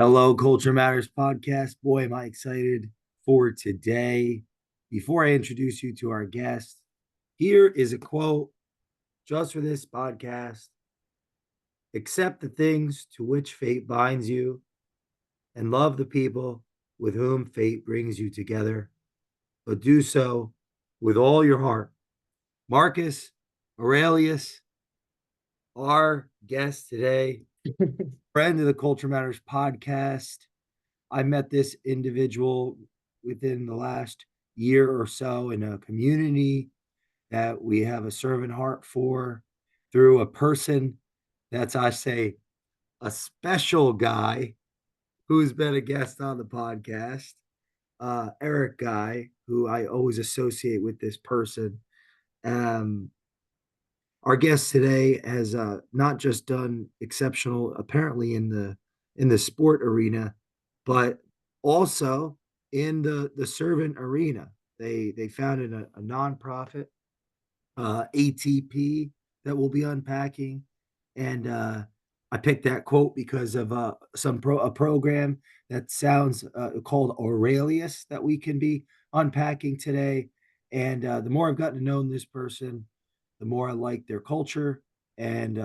Hello, Culture Matters podcast. Boy, am I excited for today. Before I introduce you to our guest, here is a quote just for this podcast. Accept the things to which fate binds you and love the people with whom fate brings you together, but do so with all your heart. Marcus Aurelius, our guest today, friend of the Culture Matters podcast. I met this individual within the last year or so in a community that we have a servant heart for through a person that's, I say, a special guy who's been a guest on the podcast, Eric Guy, who I always associate with this person. Um, our guest today has not just done exceptional, apparently in the sport arena, but also in the servant arena. They founded a nonprofit, ATP, that we'll be unpacking, and I picked that quote because of a program that sounds called Aurelius that we can be unpacking today. And the more I've gotten to know this person, the more I like their culture and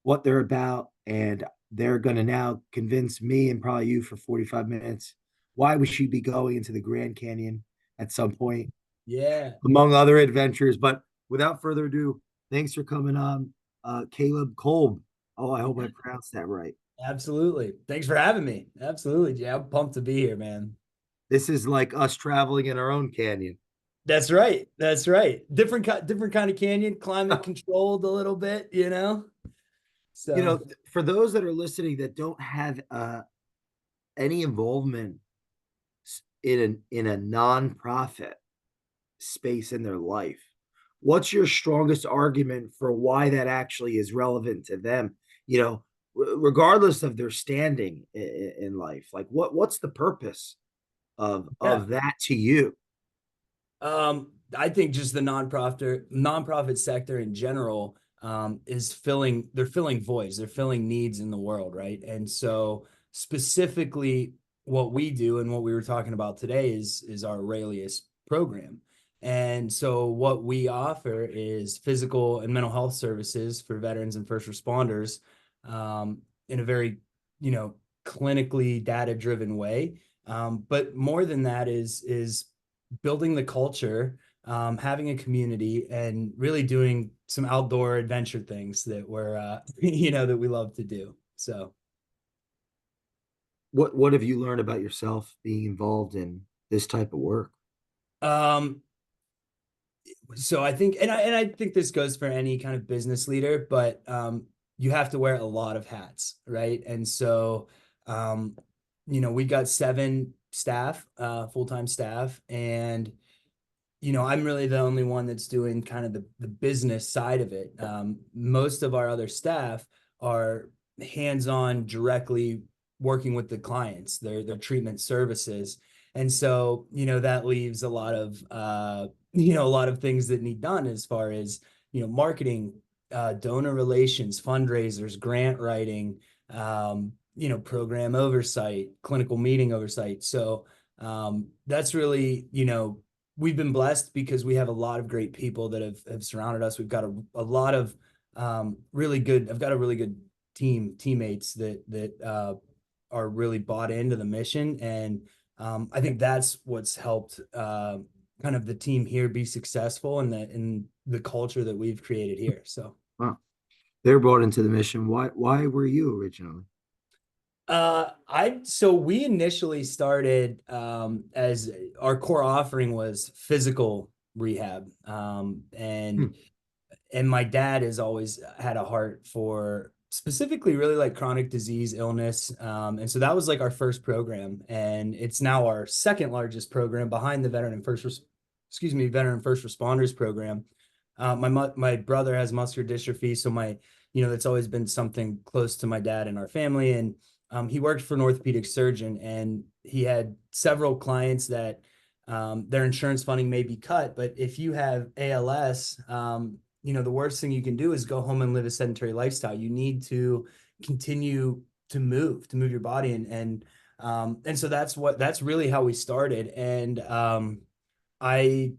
what they're about. And they're going to now convince me and probably you for 45 minutes why we should be going into the Grand Canyon at some point, Yeah, among other adventures. But without further ado, thanks for coming on, Caleb Kolb. Oh, I hope I pronounced that right. absolutely. Thanks for having me. Absolutely. Yeah, I'm pumped to be here, man. This is like us traveling in our own canyon. That's right. That's right. Different kind of canyon, climate controlled a little bit. You know, So, for those that are listening that don't have any involvement in a nonprofit space in their life, what's your strongest argument for why that actually is relevant to them? You know, regardless of their standing in life, like what's the purpose of yeah. that to you? I think just the nonprofit sector in general they're filling voids, they're filling needs in the world, right? And so specifically what we do and what we were talking about today is our Aurelius program. And so what we offer is physical and mental health services for veterans and first responders in a very, you know, clinically data-driven way. But more than that is building the culture, having a community, and really doing some outdoor adventure things that we're, that we love to do. So, What have you learned about yourself being involved in this type of work? um, so I think, and I think this goes for any kind of business leader, but you have to wear a lot of hats, right? And so, um, we got 7 staff, full-time staff, and I'm really the only one that's doing kind of the business side of it. Most of our other staff are hands-on, directly working with the clients, their treatment services. And so, that leaves a lot of a lot of things that need done as far as, marketing, donor relations, fundraisers, grant writing, program oversight, clinical meeting oversight. So that's really, we've been blessed because we have a lot of great people that have surrounded us. We've got a lot of I've got a really good teammates that are really bought into the mission. And I think that's what's helped kind of the team here be successful in the culture that we've created here. So Wow, they're brought into the mission. Why were you originally? so we initially started as our core offering was physical rehab. Hmm. And my dad has always had a heart for specifically really like chronic disease, illness. And so that was like our first program, and it's now our second largest program behind the veteran first responders program. My brother has muscular dystrophy, so that's always been something close to my dad and our family. And he worked for an orthopedic surgeon, and he had several clients that their insurance funding may be cut, but if you have ALS, the worst thing you can do is go home and live a sedentary lifestyle. You need to continue to move your body. And so that's really how we started. And I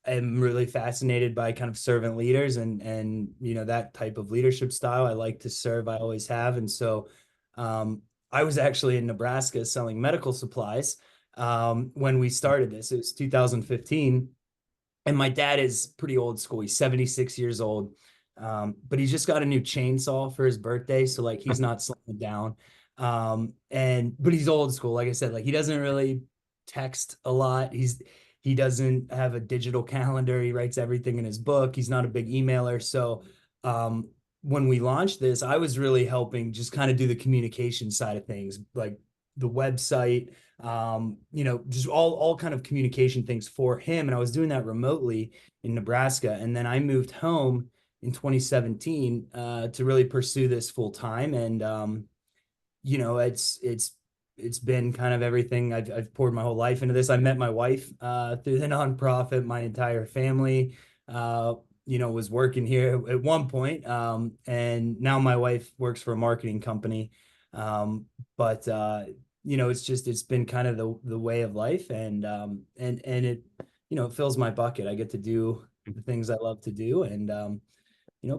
am really fascinated by kind of servant leaders and that type of leadership style. I like to serve, I always have. And so I was actually in Nebraska selling medical supplies when we started this. It was 2015. And my dad is pretty old school. He's 76 years old. But he's just got a new chainsaw for his birthday. So like he's not slowing it down. But he's old school. Like I said, like he doesn't really text a lot. He doesn't have a digital calendar. He writes everything in his book. He's not a big emailer. So when we launched this, I was really helping just kind of do the communication side of things, like the website, just all kind of communication things for him. And I was doing that remotely in Nebraska. And then I moved home in 2017 to really pursue this full time. And it's been kind of everything. I've poured my whole life into this. I met my wife through the nonprofit. My entire family was working here at one point. And now my wife works for a marketing company. But it's been kind of the way of life. And it, it fills my bucket. I get to do the things I love to do. And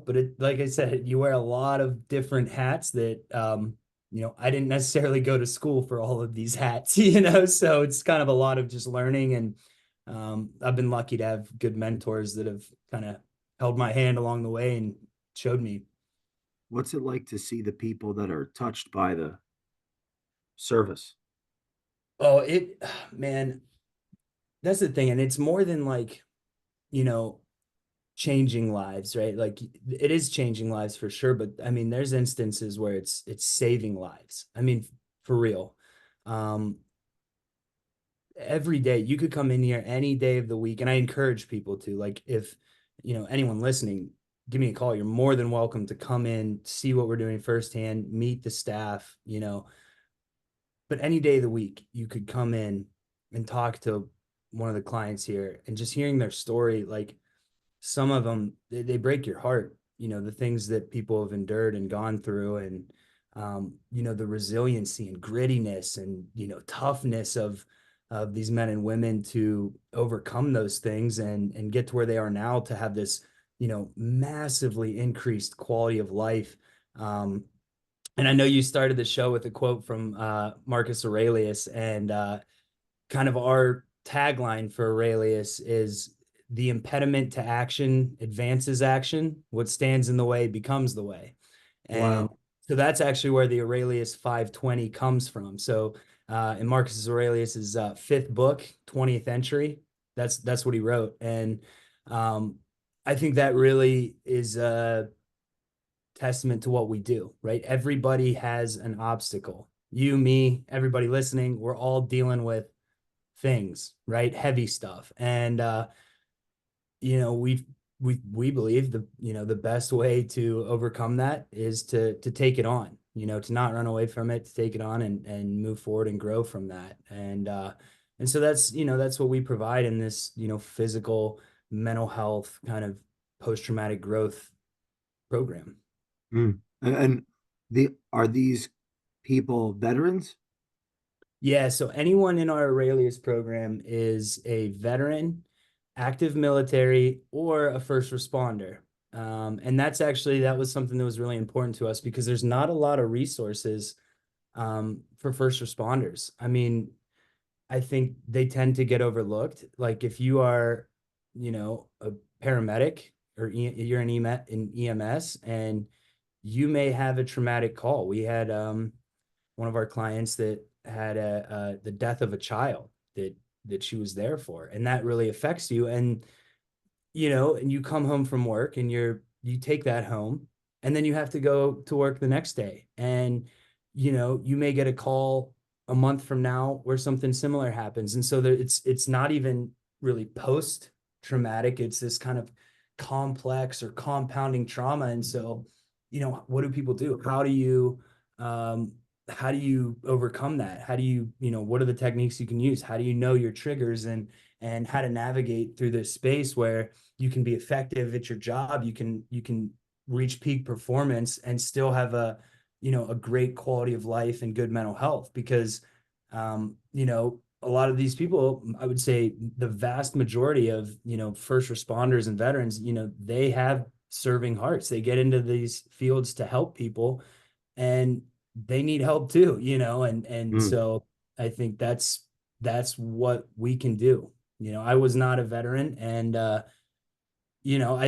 but like I said, you wear a lot of different hats that I didn't necessarily go to school for all of these hats, so it's kind of a lot of just learning. And I've been lucky to have good mentors that have kind of held my hand along the way and showed me. What's it like to see the people that are touched by the service? Oh, man, that's the thing. And it's more than like, you know, changing lives, right? Like it is changing lives for sure, but I mean, there's instances where it's saving lives. I mean, for real. Um, every day you could come in here any day of the week, and I encourage people to, like, if anyone listening, give me a call. You're more than welcome to come in, see what we're doing firsthand, meet the staff, but any day of the week you could come in and talk to one of the clients here, and just hearing their story, like some of them, they break your heart, the things that people have endured and gone through. And the resiliency and grittiness and toughness of these men and women to overcome those things and get to where they are now, to have this massively increased quality of life. And I know you started the show with a quote from Marcus Aurelius, and kind of our tagline for Aurelius is, the impediment to action advances action. What stands in the way becomes the way. And Wow. so that's actually where the Aurelius 520 comes from. So in Marcus Aurelius's fifth book, 20th Entry, that's what he wrote. And um, I think that really is a testament to what we do, right? Everybody has an obstacle. You, me, everybody listening, we're all dealing with things, right? Heavy stuff. And we believe the best way to overcome that is to take it on, to not run away from it, to take it on and move forward and grow from that. And so that's what we provide in this, physical, mental health kind of post-traumatic growth program. And are these people veterans? Yeah, so anyone in our Aurelius program is a veteran, active military, or a first responder. And that was something that was really important to us, because there's not a lot of resources for first responders. I mean, I think they tend to get overlooked. Like if you are, a paramedic, or you're in EMS, and you may have a traumatic call. We had one of our clients that had the death of a child that she was there for, and that really affects you. And and you come home from work, and you take that home, and then you have to go to work the next day, and you may get a call a month from now where something similar happens. And so it's not even really post traumatic, it's this kind of complex or compounding trauma. And so what do people do? How do you overcome that? How do what are the techniques you can use? How do you know your triggers, and how to navigate through this space where you can be effective at your job, you can reach peak performance and still have a great quality of life and good mental health. Because a lot of these people, I would say the vast majority of first responders and veterans, they have serving hearts. They get into these fields to help people, and they need help too, and Mm. so I think that's what we can do. I was not a veteran, and I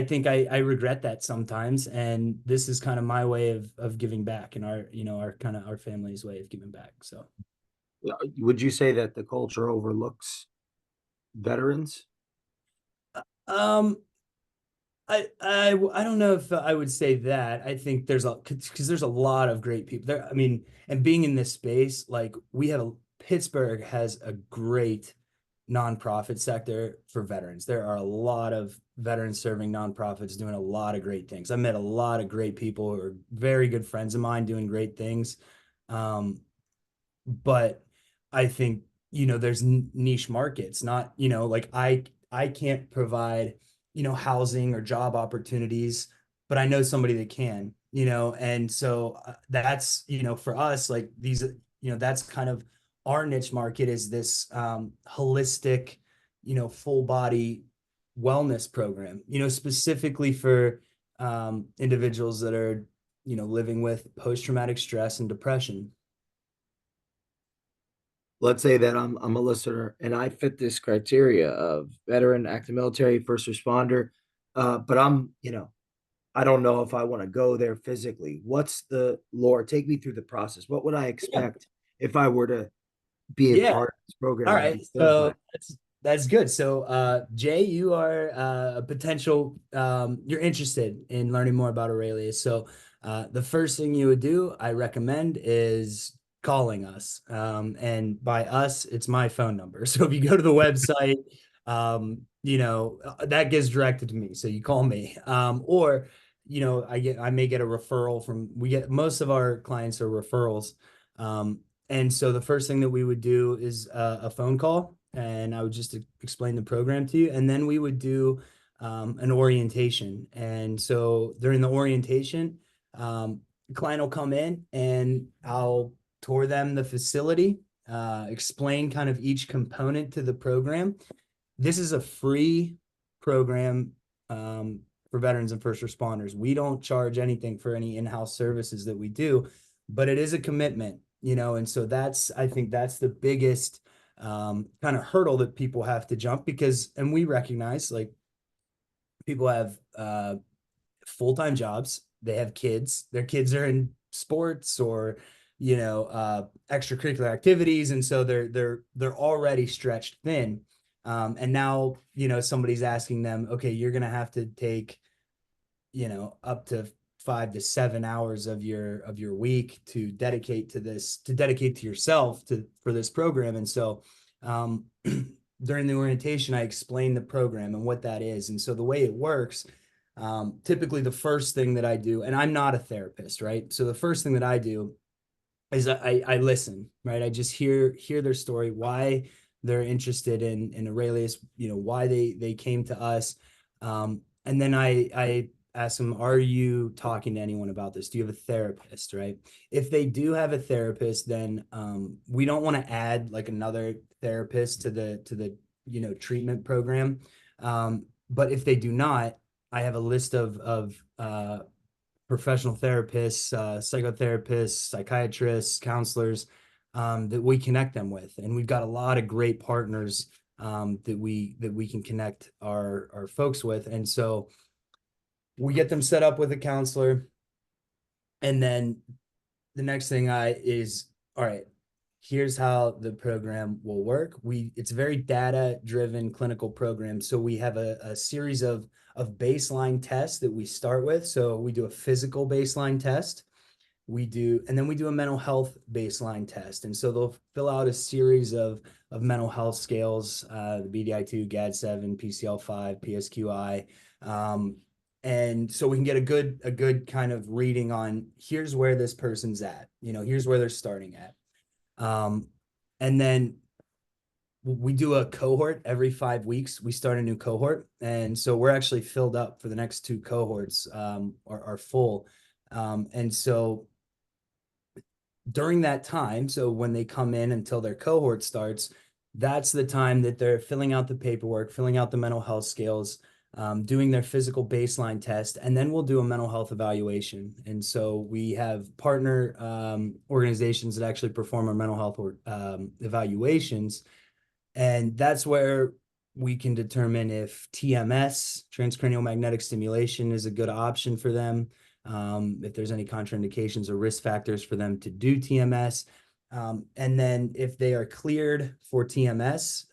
think I regret that sometimes, and this is kind of my way of giving back, and our kind of our family's way of giving back. So Would you say that the culture overlooks veterans? um I don't know if I would say that. I think there's because there's a lot of great people there. I mean, and being in this space, like we have Pittsburgh has a great nonprofit sector for veterans. There are a lot of veterans serving nonprofits doing a lot of great things. I met a lot of great people who are very good friends of mine doing great things. Um, but I think there's niche markets, not like I can't provide housing or job opportunities, but I know somebody that can, and so that's for us, like these that's kind of our niche market, is this holistic full body wellness program, specifically for individuals that are living with post-traumatic stress and depression. Let's say that I'm a listener and I fit this criteria of veteran, active military, first responder, but I don't know if I want to go there physically. What's the lore? Take me through the process. What would I Yeah. expect if I were to be a Yeah. part of this program All and be right. certified? So that's good. So Jay, you are a potential you're interested in learning more about Aurelius. So the first thing you would do, I recommend, is calling us. And by us, it's my phone number. So if you go to the website, that gets directed to me. So you call me. Or I may get a referral from we get most of our clients are referrals. And so the first thing that we would do is a phone call, and I would just explain the program to you. And then we would do an orientation. And so during the orientation, the client will come in and I'll tour them the facility, explain kind of each component to the program. This is a free program for veterans and first responders. We don't charge anything for any in-house services that we do, but it is a commitment, and so I think that's the biggest kind of hurdle that people have to jump, and we recognize, like, people have full-time jobs, they have kids, their kids are in sports or extracurricular activities, and so they're already stretched thin. And now somebody's asking them, okay, you're gonna have to take up to 5 to 7 hours of your week to dedicate to yourself for this program. And so during the orientation, I explained the program and what that is. And so the way it works, typically the first thing that I do, and I'm not a therapist, right? So the first thing that I do is I listen, right? I just hear their story, why they're interested in Aurelius, why they came to us. And then I ask them, are you talking to anyone about this? Do you have a therapist, right? If they do have a therapist, then we don't want to add like another therapist to the treatment program. But if they do not, I have a list of professional therapists, psychotherapists, psychiatrists, counselors, that we connect them with, and we've got a lot of great partners that we can connect our folks with, and so we get them set up with a counselor, and then the next thing is, all right, here's how the program will work. It's a very data driven clinical program. So we have a series of baseline tests that we start with. So we do a physical baseline test. And then we do a mental health baseline test. And so they'll fill out a series of mental health scales, the BDI-2, GAD-7, PCL-5, PSQI. And so we can get a good kind of reading on, here's where this person's at, here's where they're starting at. And then we do a cohort every 5 weeks. We start a new cohort. And so we're actually filled up for the next two cohorts, are full. And so during that time, so when they come in until their cohort starts, that's the time that they're filling out the paperwork, filling out the mental health scales, doing their physical baseline test, and then we'll do a mental health evaluation. And so we have partner organizations that actually perform our mental health evaluations. And that's where we can determine if TMS, transcranial magnetic stimulation, is a good option for them, if there's any contraindications or risk factors for them to do TMS. And then if they are cleared for TMS,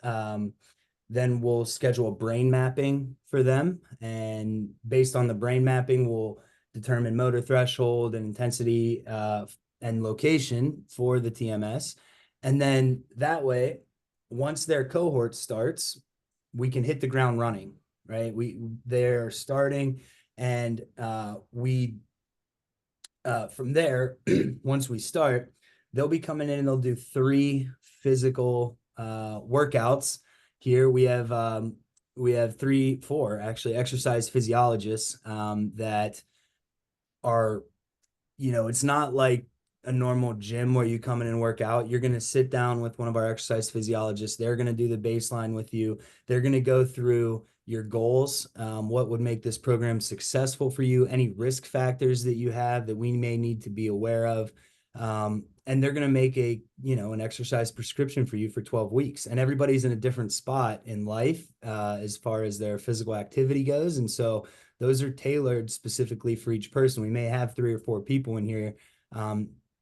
then we'll schedule a brain mapping for them. And based on the brain mapping, we'll determine motor threshold and intensity and location for the TMS. And then that way, once their cohort starts, we can hit the ground running, right? They're starting, and we from there, once we start, they'll be coming in and they'll do 3 physical workouts. Here we have 4 actually exercise physiologists that are, it's not like a normal gym where you come in and work out. You're going to sit down with one of our exercise physiologists. They're going to do the baseline with you. They're going to go through your goals, what would make this program successful for you, any risk factors that you have that we may need to be aware of. And they're going to make an exercise prescription for you for 12 weeks. And everybody's in a different spot in life as far as their physical activity goes. And so those are tailored specifically for each person. We may have 3 or 4 people in here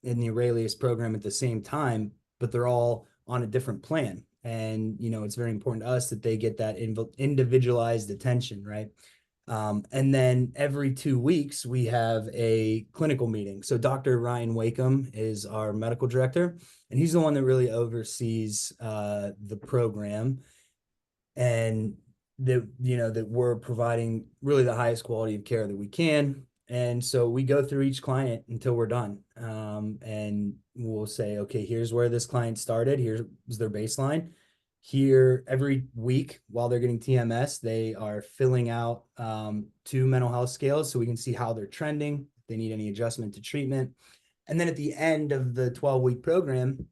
in the Aurelius program at the same time, but they're all on a different plan. And, it's very important to us that they get that individualized attention, right? And then every 2 weeks, we have a clinical meeting. So Dr. Ryan Wakeham is our medical director, and he's the one that really oversees the program, and that we're providing really the highest quality of care that we can. And so we go through each client until we're done. And we'll say, okay, here's where this client started. Here's their baseline. Here, every week while they're getting TMS, they are filling out 2 mental health scales so we can see how they're trending, if they need any adjustment to treatment. And then at the end of the 12-week program,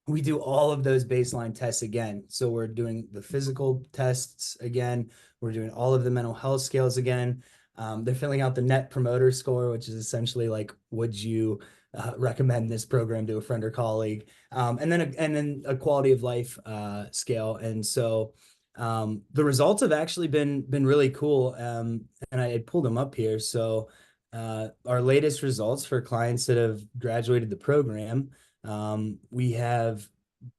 we do all of those baseline tests again. So we're doing the physical tests again. We're doing all of the mental health scales again. They're filling out the net promoter score, which is essentially like, would you recommend this program to a friend or colleague? And then a quality of life scale. And so the results have actually been really cool. And I had pulled them up here. So our latest results for clients that have graduated the program, we have,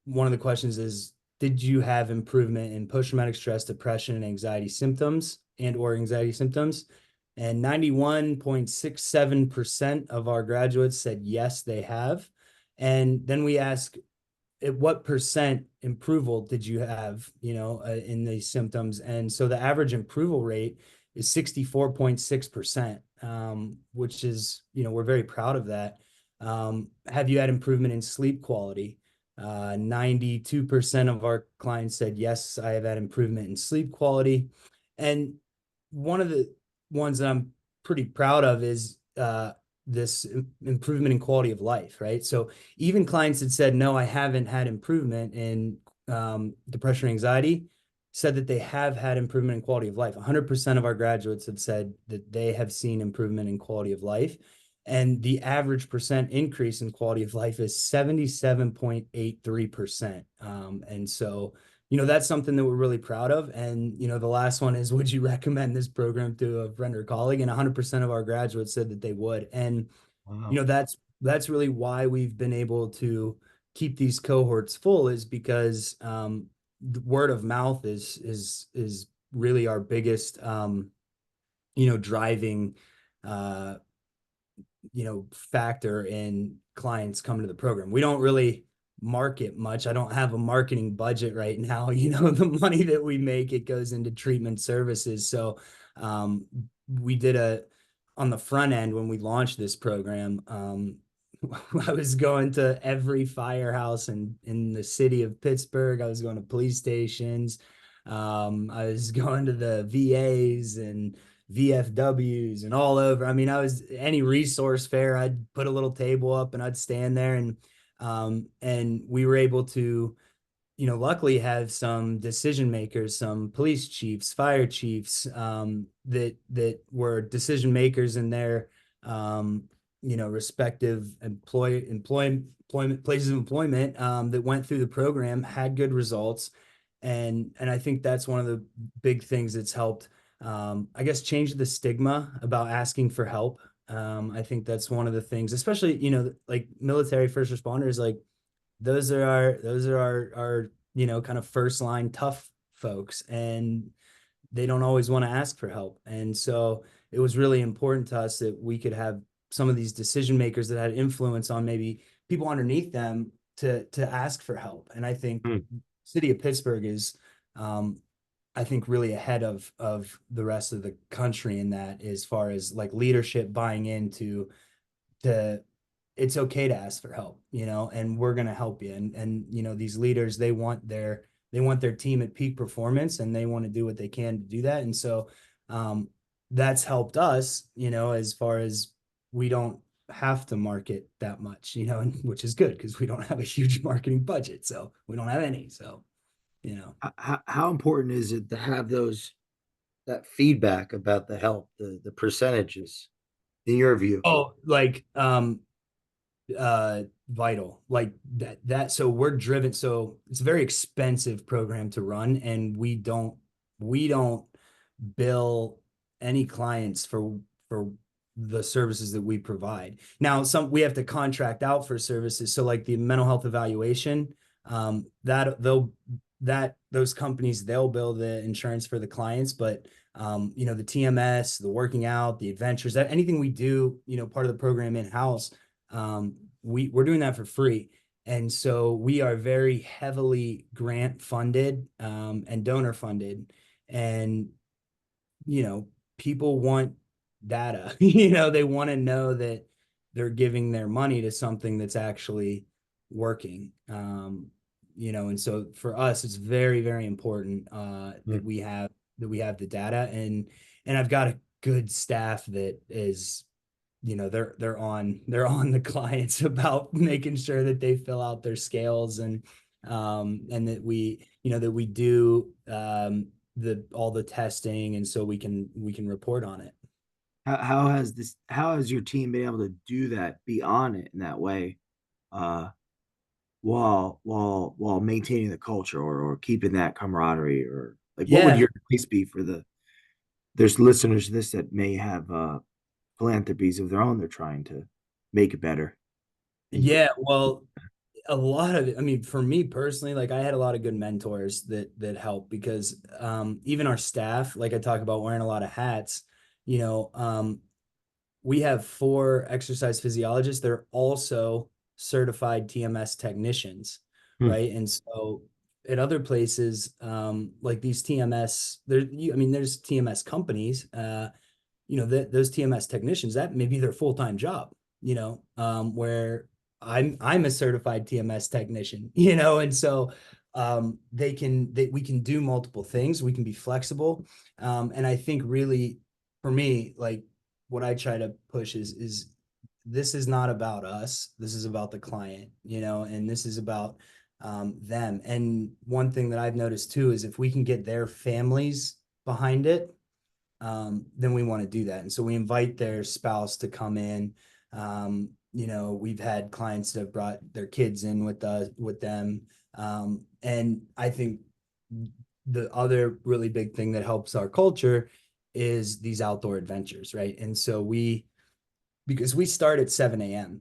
one of the questions is, did you have improvement in post-traumatic stress, depression, and anxiety symptoms or anxiety symptoms? And 91.67% of our graduates said yes, they have. And then we ask, at what percent approval did you have, in these symptoms? And so the average approval rate is 64.6%, which is, we're very proud of that. Have you had improvement in sleep quality? 92% of our clients said, yes, I have had improvement in sleep quality. And one of the ones that I'm pretty proud of is this improvement in quality of life, right? So even clients that said, no, I haven't had improvement in depression or anxiety, said that they have had improvement in quality of life. 100% of our graduates have said that they have seen improvement in quality of life. And the average percent increase in quality of life is 77.83%. And so, that's something that we're really proud of. And, the last one is, would you recommend this program to a friend or colleague? And 100% of our graduates said that they would. And, Wow. That's really why we've been able to keep these cohorts full, is because the word of mouth is really our biggest, driving, factor in clients coming to the program. We don't really market much. I don't have a marketing budget right now. The money that we make, it goes into treatment services. So we did on the front end when we launched this program, I was going to every firehouse in the city of Pittsburgh. I was going to police stations. I was going to the VAs and VFWs and all over. I mean, I was any resource fair, I'd put a little table up and I'd stand there, and we were able to, luckily have some decision makers, some police chiefs, fire chiefs, that were decision makers in their, respective employment places of employment, that went through the program, had good results, and I think that's one of the big things that's helped, I guess, change the stigma about asking for help. I think that's one of the things, especially, like military first responders, like those are our kind of first line tough folks, and they don't always want to ask for help. And so it was really important to us that we could have some of these decision makers that had influence on maybe people underneath them to ask for help. And I think Mm. city of Pittsburgh is, I think, really ahead of the rest of the country in that, as far as like leadership buying into to it's okay to ask for help, and we're going to help you. And these leaders, they want their team at peak performance, and they want to do what they can to do that. And so, that's helped us, as far as we don't have to market that much, which is good because we don't have a huge marketing budget. So we don't have any. So, How important is it to have that feedback about the help, the percentages, in your view? oh, like, vital, like that so we're driven, so it's a very expensive program to run, and we don't bill any clients for the services that we provide. Now, some we have to contract out for services, so like the mental health evaluation, that they'll that those companies, they'll bill the insurance for the clients, but the TMS, the working out, the adventures, that anything we do, part of the program in-house, we're doing that for free. And so we are very heavily grant funded, and donor funded. And, you know, people want data, they want to know that they're giving their money to something that's actually working. And so for us, it's very, very important, that Mm. we have the data, and I've got a good staff that is, they're on the clients about making sure that they fill out their scales, and that we do, the all the testing, and so we can report on it. How has your team been able to do that, be on it in that way, uh, while maintaining the culture, or keeping that camaraderie, or like what would Yeah, your advice be for there's listeners to this that may have philanthropies of their own they're trying to make it better. And yeah. Well, a lot of it, I mean, for me personally, like I had a lot of good mentors that helped, because even our staff, like I talk about wearing a lot of hats, you know, we have 4 exercise physiologists. They're also certified TMS technicians, Hmm. right? And so at other places, like these TMS, there's TMS companies, that those TMS technicians, that may be their full-time job, where I'm a certified TMS technician, and so, we can do multiple things. We can be flexible. And I think really, for me, like what I try to push is this is not about us. This is about the client, and this is about, them. And one thing that I've noticed too is if we can get their families behind it, then we want to do that. And so we invite their spouse to come in. We've had clients that have brought their kids in with them. And I think the other really big thing that helps our culture is these outdoor adventures, right? And so because we start at 7 a.m.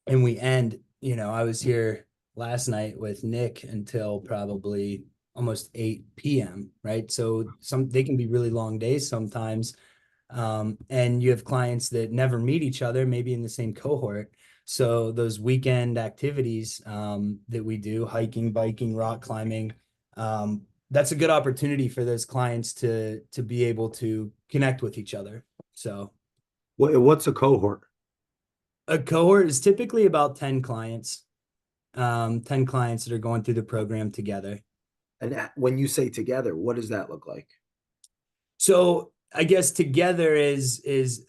and we end, I was here last night with Nick until probably almost 8 p.m., right? So they can be really long days sometimes. And you have clients that never meet each other, maybe in the same cohort. So those weekend activities, that we do, hiking, biking, rock climbing, that's a good opportunity for those clients to be able to connect with each other. So What's a cohort? a cohort is typically about 10 clients, 10 clients that are going through the program together. And when you say together, what does that look like? So I guess together is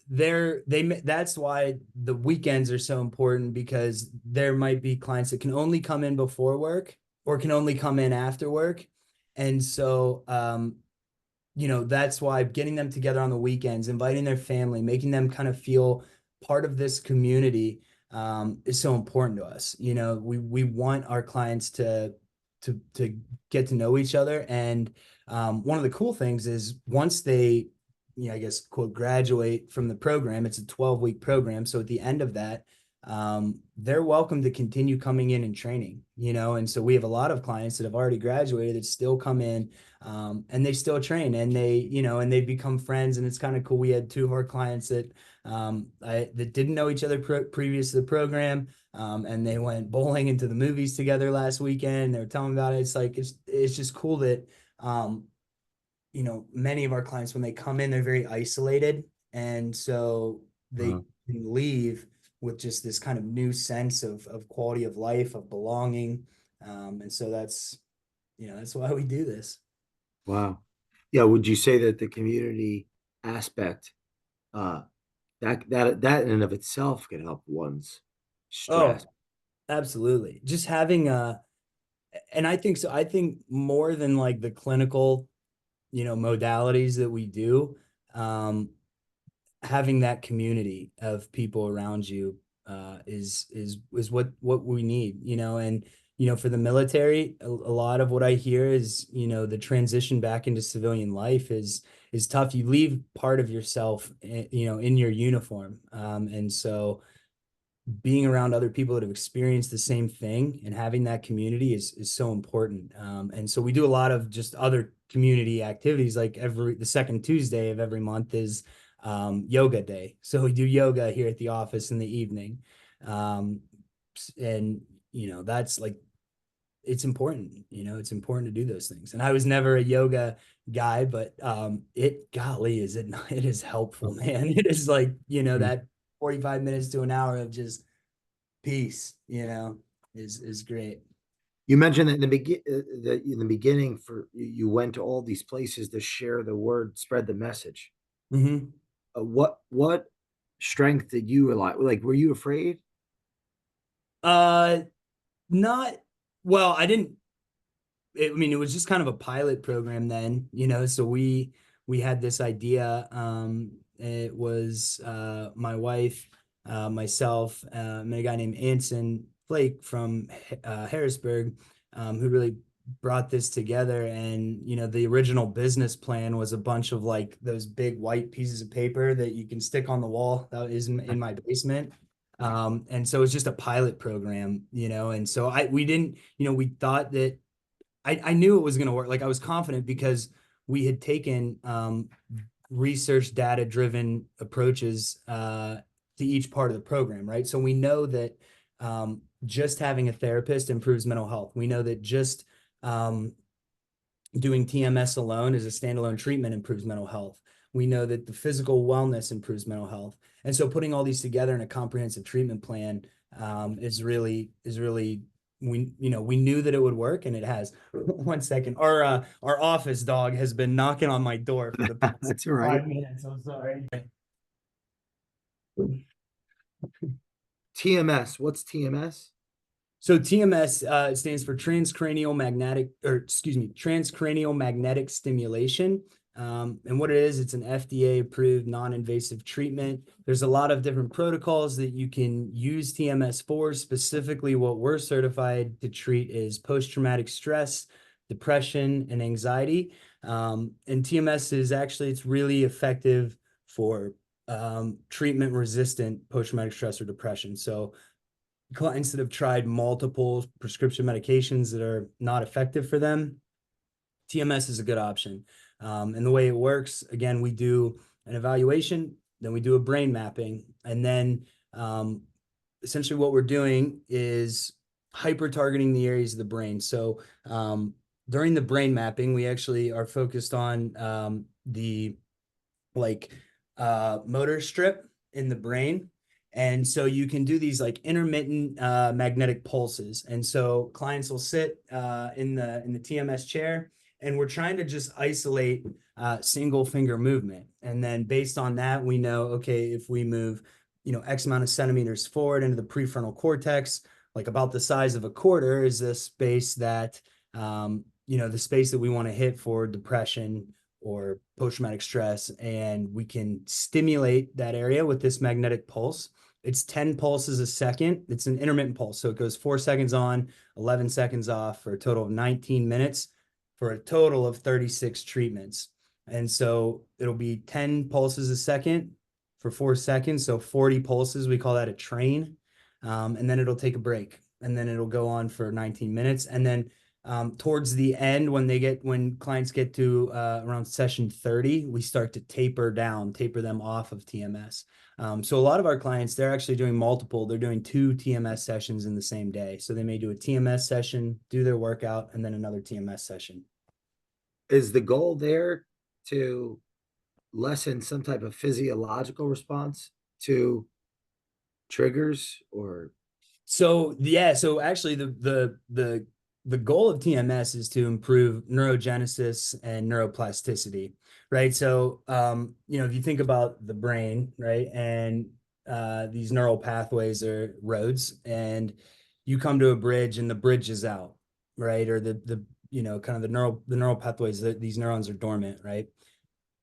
that's why the weekends are so important, because there might be clients that can only come in before work or can only come in after work. And so that's why getting them together on the weekends, inviting their family, making them kind of feel part of this community, is so important to us. We want our clients to get to know each other. And one of the cool things is once they, I guess, quote, graduate from the program, it's a 12-week program. So at the end of that, they're welcome to continue coming in and training, and so we have a lot of clients that have already graduated that still come in, and they still train, and they become friends. And it's kind of cool. We had two of our clients that that didn't know each other previous to the program, and they went bowling into the movies together last weekend. They were telling me about it. It's like it's just cool that many of our clients, when they come in, they're very isolated, and so they can leave with just this kind of new sense of quality of life, of belonging, and so that's why we do this. Wow. Yeah. Would you say that the community aspect, uh, that in and of itself can help one's stress? Oh, absolutely. Just having and I think so. I think more than like the clinical, modalities that we do, um, having that community of people around you is what we need, and for the military, a lot of what I hear is, the transition back into civilian life is tough. You leave part of yourself, in your uniform, and so being around other people that have experienced the same thing and having that community is so important. And so we do a lot of just other community activities, like the second Tuesday of every month is yoga day. So we do yoga here at the office in the evening. And that's like, it's important, it's important to do those things. And I was never a yoga guy, but golly, it is helpful, man. It is like, that 45 minutes to an hour of just peace, is great. You mentioned that in the beginning, for you went to all these places to share the word, spread the message. Mm-hmm. What strength did you rely? Like, were you afraid? Uh, not well. I didn't. I mean, it was just kind of a pilot program then, So we had this idea. It was my wife, myself, and a guy named Anson Flake from Harrisburg, who really brought this together. And the original business plan was a bunch of like those big white pieces of paper that you can stick on the wall. That is in my basement. And so it's just a pilot program, and so we didn't, we thought that I knew it was going to work. Like I was confident because we had taken research data driven approaches to each part of the program, right? So we know that just having a therapist improves mental health. We know that just doing TMS alone as a standalone treatment improves mental health. We know that the physical wellness improves mental health. And so putting all these together in a comprehensive treatment plan is really we knew that it would work, and it has. One second. Our office dog has been knocking on my door for the past That's all right. 5 minutes. I'm sorry. TMS. What's TMS? So TMS stands for transcranial magnetic stimulation. And what it is, it's an FDA approved non-invasive treatment. There's a lot of different protocols that you can use TMS for. Specifically, what we're certified to treat is post-traumatic stress, depression, and anxiety. And TMS it's really effective for treatment-resistant post-traumatic stress or depression. So clients that have tried multiple prescription medications that are not effective for them, TMS is a good option. And the way it works, again, we do an evaluation, then we do a brain mapping, and then essentially what we're doing is hyper targeting the areas of the brain. So during the brain mapping, we actually are focused on the like motor strip in the brain. And so you can do these like intermittent magnetic pulses. And so clients will sit in the TMS chair, and we're trying to just isolate single finger movement. And then based on that, we know, okay, if we move, X amount of centimeters forward into the prefrontal cortex, like about the size of a quarter is the space that, the space that we want to hit for depression or post-traumatic stress. And we can stimulate that area with this magnetic pulse. It's 10 pulses a second. It's an intermittent pulse. So it goes 4 seconds on, 11 seconds off for a total of 19 minutes for a total of 36 treatments. And so it'll be 10 pulses a second for 4 seconds. So 40 pulses, we call that a train. And then it'll take a break. And then it'll go on for 19 minutes. And then towards the end, when clients get to around session 30, we start to taper them off of TMS. So a lot of our clients, they're actually doing they're doing 2 TMS sessions in the same day. So they may do a TMS session, do their workout, and then another TMS session. Is the goal there to lessen some type of physiological response to triggers or? So yeah, so actually the goal of TMS is to improve neurogenesis and neuroplasticity, right? So if you think about the brain, right, and these neural pathways are roads, and you come to a bridge and the bridge is out, right? Or the kind of the neural pathways, these neurons are dormant, right?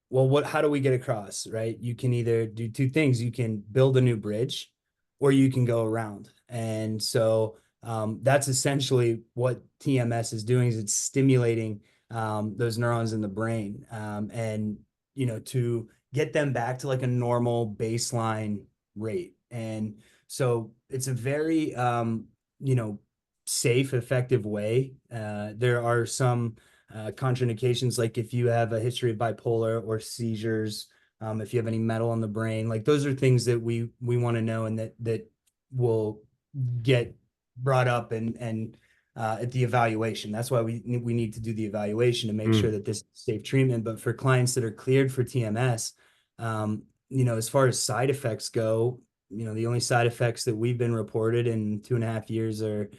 Well, how do we get across, right? You can either do 2 things. You can build a new bridge or you can go around. And so that's essentially what TMS is doing, is it's stimulating those neurons in the brain, and to get them back to like a normal baseline rate. And so it's a very safe, effective way. There are some contraindications, like if you have a history of bipolar or seizures, if you have any metal in the brain, like those are things that we want to know, and that will get brought up and at the evaluation. That's why we need to do the evaluation to make sure that this is safe treatment. But for clients that are cleared for TMS, as far as side effects go, the only side effects that we've been reported in 2.5 years are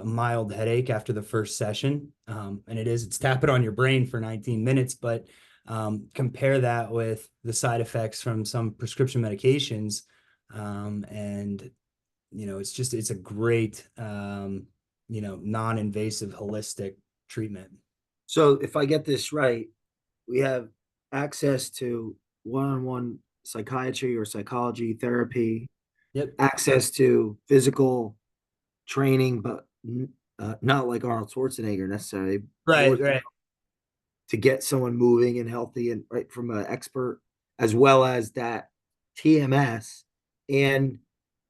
mild headache after the first session. And it's tap it on your brain for 19 minutes, but compare that with the side effects from some prescription medications. And it's a great, non-invasive holistic treatment. So if I get this right, we have access to one-on-one psychiatry or psychology therapy, Yep. access to physical training, but not like Arnold Schwarzenegger necessarily, more Right. to get someone moving and healthy and right from an expert, as well as that TMS. And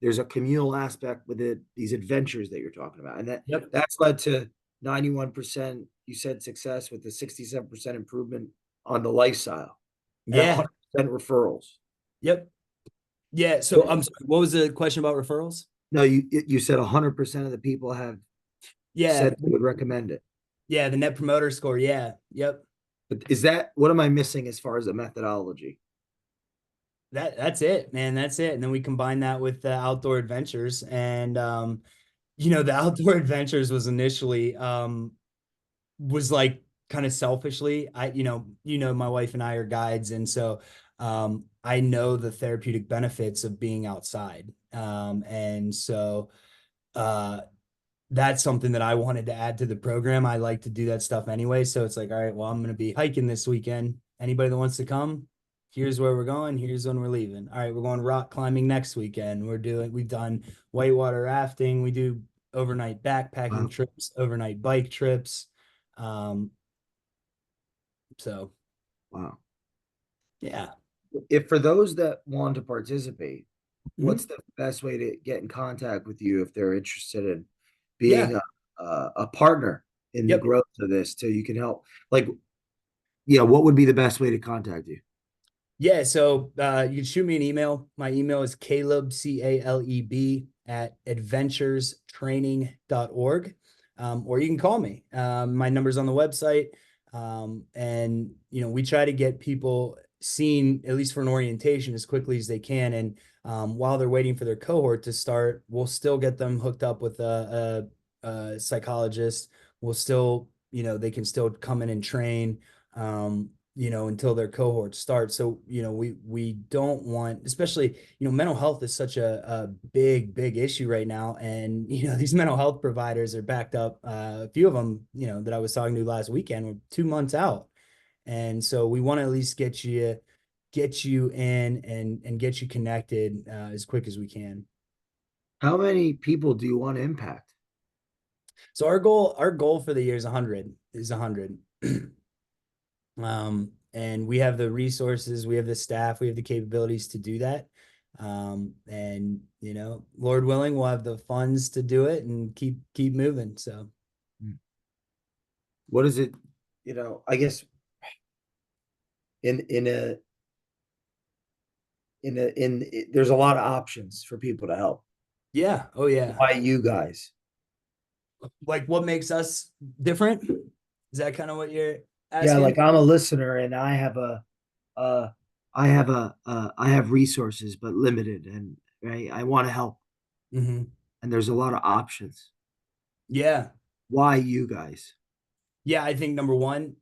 there's a communal aspect with it, these adventures that you're talking about. And Yep. that's led to 91%, you said, success with the 67% improvement on the lifestyle and Yeah. 100% referrals. Yep. Yeah. So I'm sorry, what was the question about referrals? No, you said 100% of the people have Yeah. said they would recommend it. Yeah. The net promoter score. Yeah. Yep. But is that, what am I missing as far as the methodology? That's it, man. That's it. And then we combine that with the outdoor adventures. And the outdoor adventures was initially was like kind of selfishly, my wife and I are guides, and so I know the therapeutic benefits of being outside. And so that's something that I wanted to add to the program. I like to do that stuff anyway. So it's like, all right, well, I'm going to be hiking this weekend. Anybody that wants to come, here's where we're going. Here's when we're leaving. All right, we're going rock climbing next weekend. We've done whitewater rafting. We do overnight backpacking trips, overnight bike trips. So, Wow. yeah. If for those that want to participate, what's Mhm. the best way to get in contact with you if they're interested in Yeah. being a partner in the Yep. growth of this, so you can help? Like, what would be the best way to contact you? Yeah, so you can shoot me an email. My email is Caleb, CALEB, at adventurestraining.org. Or you can call me. My number's on the website. And, we try to get people seen, at least for an orientation, as quickly as they can. And while they're waiting for their cohort to start, we'll still get them hooked up with a psychologist. We'll still, they can still come in and train. until their cohort starts. So, we don't want, especially, mental health is such a big, big issue right now. And, these mental health providers are backed up. A few of them, that I was talking to last weekend were 2 months out. And so we want to at least get you in and get you connected as quick as we can. How many people do you want to impact? So our goal for the year is 100. And we have the resources, we have the staff, we have the capabilities to do that. And Lord willing, we'll have the funds to do it and keep moving. So What is it? I guess in there's a lot of options for people to help. yeah, oh yeah. Why you guys? Like what makes us different? Is that kind of what you're Yeah, asking? like I'm a listener and uh I have resources but limited, and right, I want to help, Hmm. and there's a lot of options. Yeah. Why you guys? Yeah, I think number one,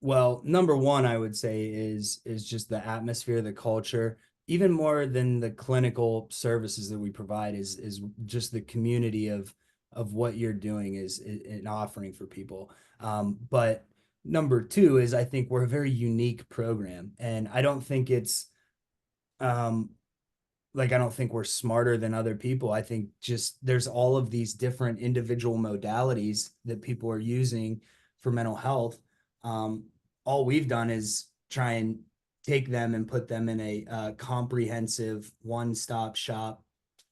I would say is just the atmosphere, the culture, even more than the clinical services that we provide is just the community of what you're doing is an offering for people. But number two is I think we're a very unique program, and I don't think it's um, like I don't think we're smarter than other people. I think just there's all of these different individual modalities that people are using for mental health. Um, all we've done is try and take them and put them in a comprehensive one-stop shop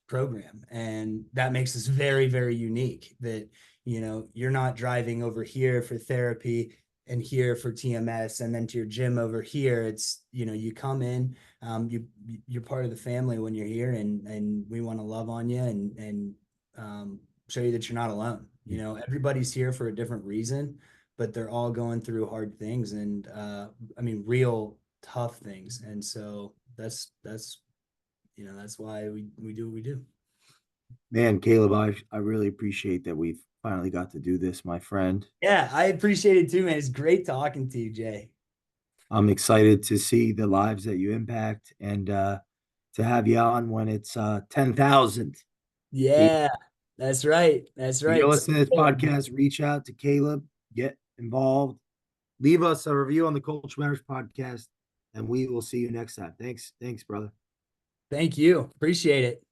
program, and that makes us very, very unique. That you're not driving over here for therapy and here for TMS and then to your gym over here. It's you come in, you're part of the family when you're here, and we want to love on you and show you that you're not alone. Everybody's here for a different reason, but they're all going through hard things, and I mean real tough things. And so that's why we do what we do. Man, Caleb, I really appreciate that we've finally got to do this, my friend. Yeah, I appreciate it too, man. It's great talking to you, Jay. I'm excited to see the lives that you impact, and to have you on when it's 10,000 people. Yeah, that's right. That's If you're right. listening to this So, podcast, reach out to Caleb, get involved, leave us a review on the Culture Matters podcast, and we will see you next time. Thanks, brother. thank you. Appreciate it.